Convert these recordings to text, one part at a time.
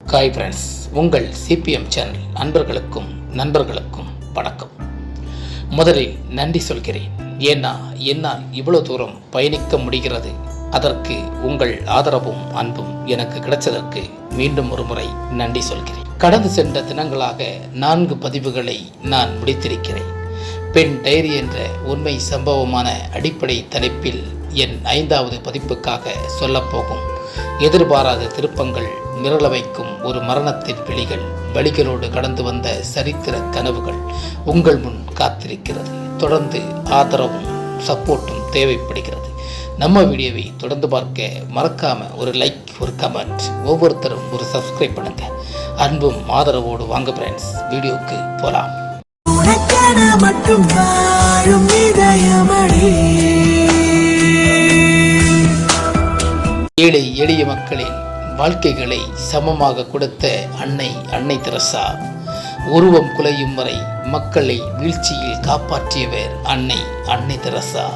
Hi friends, உங்கள் CPM channel நண்பர்களுக்கும் வணக்கம். முதலில் நன்றி சொல்கிறேன். ஏன்னா என்னால் இவ்வளோ தூரம் பயணிக்க முடிகிறது. அதற்கு உங்கள் ஆதரவும் அன்பும் எனக்கு கிடைச்சதற்கு மீண்டும் ஒரு முறை நன்றி சொல்கிறேன். கடந்து சென்ற தினங்களாக 4 பதிவுகளை நான் முடித்திருக்கிறேன். பெண் டைரி என்ற உண்மை சம்பவமான அடிப்படை தலைப்பில் என் 5வது பதிப்புக்காக சொல்லப்போகும் எதிர்பாராத திருப்பங்கள், மிரள வைக்கும் ஒரு மரணத்தின் பிழிகள், வழிகளோடு கடந்து வந்த சரித்திர கனவுகள் உங்கள் முன் காத்திருக்கிறது. தொடர்ந்து ஆதரவும் சப்போர்ட்டும் தேவைப்படுகிறது. நம்ம வீடியோவை தொடர்ந்து பார்க்க மறக்காம ஒரு லைக், ஒரு கமெண்ட், ஒவ்வொருத்தரும் ஒரு சப்ஸ்கிரைப் பண்ணுங்க. அன்பும் ஆதரவோடு வாங்க ஃப்ரெண்ட்ஸ், வீடியோக்கு போலாம். ஏழை எளிய மக்களின் வாழ்க்கைகளை சமமாக கொடுத்த அன்னை தெரசா. உருவம் குலையும் வரை மக்களை வீழ்ச்சியில் காப்பாற்றியவர் அன்னை தெரசா.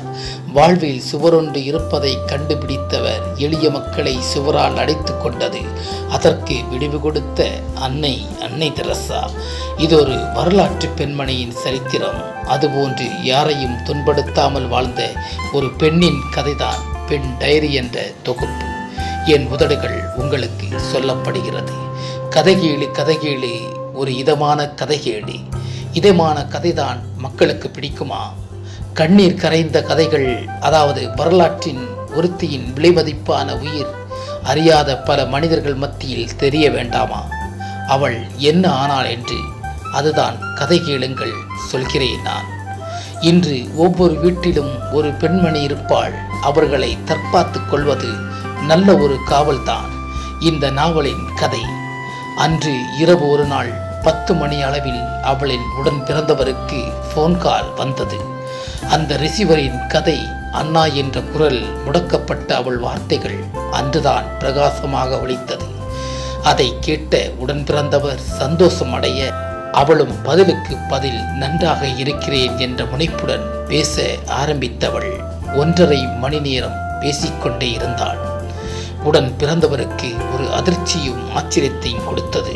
வாழ்வில் சுவரொன்று இருப்பதை கண்டுபிடித்தவர் எளிய மக்களை சுவரால் அடைத்து கொண்டது அதற்கு விடிவு கொடுத்த அன்னை தெரசா. இது ஒரு வரலாற்று பெண்மணியின் சரித்திரம். அதுபோன்று யாரையும் துன்படுத்தாமல் வாழ்ந்த ஒரு பெண்ணின் கதைதான் பெண் டைரி என்ற தொகுப்பு. என் உதடுகள் உங்களுக்கு சொல்லப்படுகிறது. கதைகேளு, ஒரு இதமான கதைகேளு. இதமான கதைதான் மக்களுக்கு பிடிக்குமா? கண்ணீர் கரைந்த கதைகள், அதாவது வரலாற்றின் ஒருத்தியின் விலைமதிப்பான உயிர் அறியாத பல மனிதர்கள் மத்தியில் தெரிய வேண்டாமா? அவள் என்ன ஆனாள் என்று? அதுதான் கதை கேளுங்கள், சொல்கிறேன் நான். இன்று ஒவ்வொரு வீட்டிலும் ஒரு பெண்மணி இருப்பாள். அவர்களை தற்காத்துக் கொள்வது நல்ல ஒரு காவல்தான் இந்த நாவலின் கதை. அன்று இரவு ஒரு நாள் 10 மணி அளவில் அவளின் உடன் பிறந்தவருக்கு போன் கால் வந்தது. அந்த ரிசீவரின் கதை அண்ணா என்ற குரல் முடக்கப்பட்ட அவள் வார்த்தைகள் அன்றுதான் பிரகாசமாக ஒலித்தது. அதை கேட்ட உடன் பிறந்தவர் சந்தோஷம் அடைய, அவளும் பதிலுக்கு பதில் நன்றாக இருக்கிறேன் என்ற முனைப்புடன் பேச ஆரம்பித்தவள் 1.5 மணி நேரம் பேசிக்கொண்டே இருந்தாள். உடன் பிறந்தவருக்கு ஒரு அதிர்ச்சியும் ஆச்சரியத்தையும் கொடுத்தது.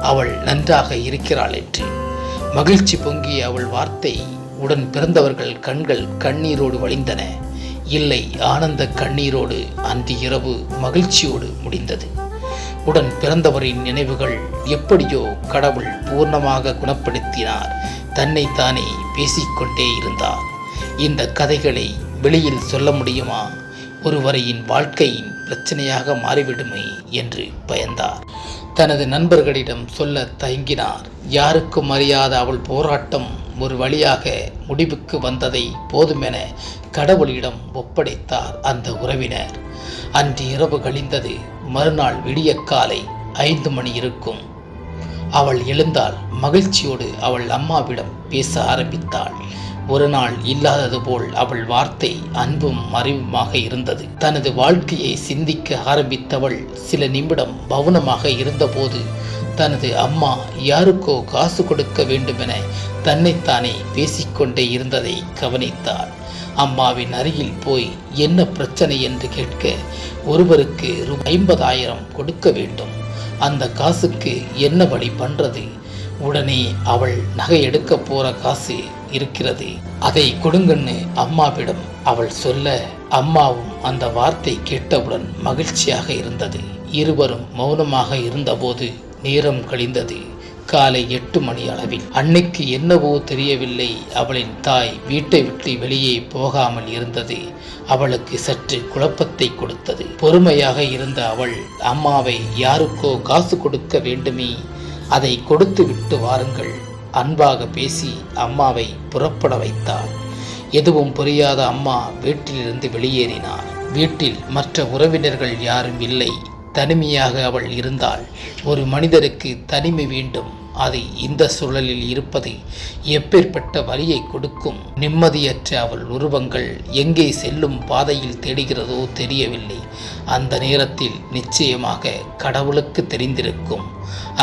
அவள் நன்றாக இருக்கிறாள் என்று. மகிழ்ச்சி பொங்கிய அவள் வார்த்தை உடன் பிறந்தவர்கள் கண்கள் கண்ணீரோடு வழிந்தன. இல்லை, ஆனந்த கண்ணீரோடு அன்று இரவு மகிழ்ச்சியோடு முடிந்தது. உடன் பிறந்தவரின் நினைவுகள் எப்படியோ கடவுள் பூர்ணமாக குணப்படுத்தினார். தன்னைத்தானே பேசிக்கொண்டே இருந்தார். இந்த கதைகளை வெளியில் சொல்ல முடியுமா? ஒருவரையின் வாழ்க்கையின் பிரச்சனையாக மாறிவிடுமே என்று பயந்தார். தனது நண்பர்களிடம் சொல்ல தயங்கினார். யாருக்கும் அறியாத அவள் போராட்டம் ஒரு வழியாக முடிவுக்கு வந்ததை போதுமென கடவுளிடம் ஒப்படைத்தார் அந்த உறவினர். அன்று இரவு கழிந்தது. மறுநாள் விடிய காலை 5 மணி இருக்கும். அவள் எழுந்தாள். மகிழ்ச்சியோடு அவள் அம்மாவிடம் பேச ஆரம்பித்தாள். ஒரு நாள் இல்லாதது போல் அவள் வார்த்தை அன்பும் அறிவுமாக இருந்தது. தனது வாழ்க்கையை சிந்திக்க ஆரம்பித்தவள் சில நிமிடம் மௌனமாக இருந்தபோது தனது அம்மா யாருக்கோ காசு கொடுக்க வேண்டுமென தன்னைத்தானே பேசிக்கொண்டே இருந்ததை கவனித்தாள். அம்மாவின் அருகில் போய் என்ன பிரச்சனை என்று கேட்க, ஒருவருக்கு ₹50,000 கொடுக்க வேண்டும், அந்த காசுக்கு என்ன வழி பண்றது? உடனே அவள் நகை எடுக்க போற காசு இருக்கிறது, அதை கொடுங்கன்னு அம்மாவிடம் அவள் சொல்ல, அம்மாவும் அந்த வார்த்தை கேட்டவுடன் மகிழ்ச்சியாக இருந்தது. இருவரும் மௌனமாக இருந்தபோது நேரம் கழிந்தது. காலை 8 மணி அளவில். அன்னைக்கு என்னவோ தெரியவில்லை, அவளின் தாய் வீட்டை விட்டு வெளியே போகாமல் இருந்தது அவளுக்கு சற்று குழப்பத்தை கொடுத்தது. பொறுமையாக இருந்த அவள் அம்மாவை யாருக்கோ காசு கொடுக்க வேண்டுமே, அதை கொடுத்து விட்டு வாருங்கள், அன்பாக பேசி அம்மாவை புறப்பட வைத்தாள். எதுவும் புரியாத அம்மா வீட்டிலிருந்து வெளியேறினார். வீட்டில் மற்ற உறவினர்கள் யாரும் இல்லை. தனிமையாக அவள் இருந்தாள். ஒரு மனிதருக்கு தனிமை வேண்டும். அது இந்த சூழலில் இருப்பது எப்பேற்பட்ட வலியை கொடுக்கும். நிம்மதியற்ற அவள் உருவங்கள் எங்கே செல்லும் பாதையில் தேடுகிறதோ தெரியவில்லை. அந்த நேரத்தில் நிச்சயமாக கடவுளுக்கு தெரிந்திருக்கும்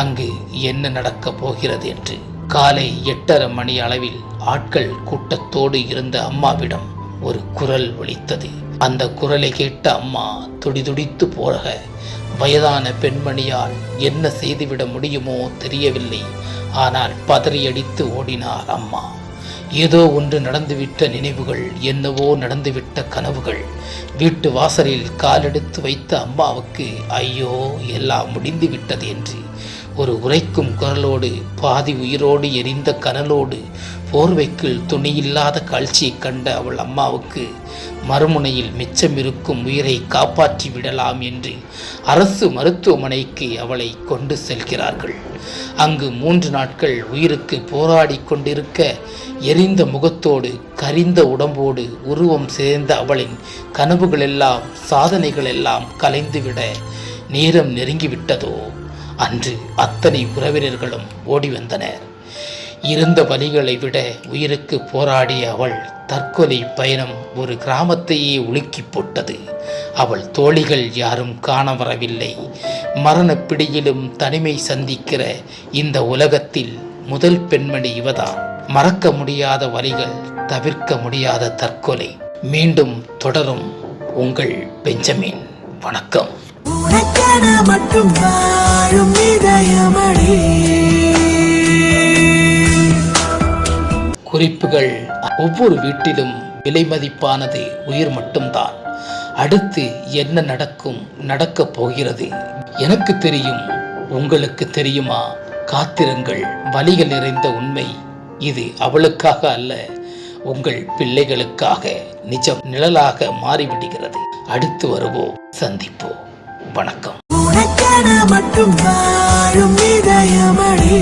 அங்கு என்ன நடக்கப் போகிறது என்று. காலை 8:30 மணி அளவில் ஆட்கள் கூட்டத்தோடு இருந்த அம்மாவிடம் ஒரு குரல் ஒலித்தது. அந்த குரலை கேட்ட அம்மா துடிதுடித்து போக வயதான பெண்மணியால் என்ன செய்துவிட முடியுமோ தெரியவில்லை. ஆனால் பதறியடித்து ஓடினார் அம்மா. ஏதோ ஒன்று நடந்துவிட்ட நினைவுகள், என்னவோ நடந்துவிட்ட கனவுகள். வீட்டு வாசலில் காலெடுத்து வைத்த அம்மாவுக்கு ஐயோ எல்லாம் முடிந்து விட்டது என்று ஒரு உரைக்கும் குரலோடு, பாதி உயிரோடு எரிந்த கனலோடு, போர்வைக்குள் துணியில்லாத காட்சியை கண்ட அவள் அம்மாவுக்கு மறுமுனையில் மிச்சம் இருக்கும் உயிரை காப்பாற்றி விடலாம் என்று அரசு மருத்துவமனைக்கு அவளை கொண்டு செல்கிறார்கள். அங்கு 3 நாட்கள் உயிருக்கு போராடி கொண்டிருக்க, எரிந்த முகத்தோடு கரிந்த உடம்போடு உருவம் சேர்ந்த அவளின் கனவுகளெல்லாம் சாதனைகளெல்லாம் கலைந்துவிட நேரம் நெருங்கிவிட்டதோ அன்று அத்தனை உறவினர்களும் ஓடி வந்தனர். இருந்த வலிகளை விட உயிருக்கு போராடிய அவள் தற்கொலை பயணம் ஒரு கிராமத்தையே உலுக்கி போட்டது. அவள் தோழிகள் யாரும் காண வரவில்லை. மரண பிடியிலும் தனிமை சந்திக்கிற இந்த உலகத்தில் முதல் பெண்மணி இவதான். மறக்க முடியாத வலிகள், தவிர்க்க முடியாத தற்கொலை. மீண்டும் தொடரும் உங்கள் பெஞ்சமின். வணக்கம். மட்டும் வாழும் இதயமடி. குறிப்புகள்: ஒவ்வொரு வீட்டிலும் விலை மதிப்பானது உயிர் மட்டும்தான். அடுத்து என்ன நடக்கும், நடக்கப் போகிறது எனக்கு தெரியும், உங்களுக்கு தெரியுமா? காத்திருங்கள். வலிகள் நிறைந்த உண்மை இது அவளுக்காக அல்ல, உங்கள் பிள்ளைகளுக்காக நிஜம் நிழலாக மாறிவிடுகிறது. அடுத்து வருவோம், சந்திப்போம். வணக்கம். மட்டும் வாழும் இதயமடி.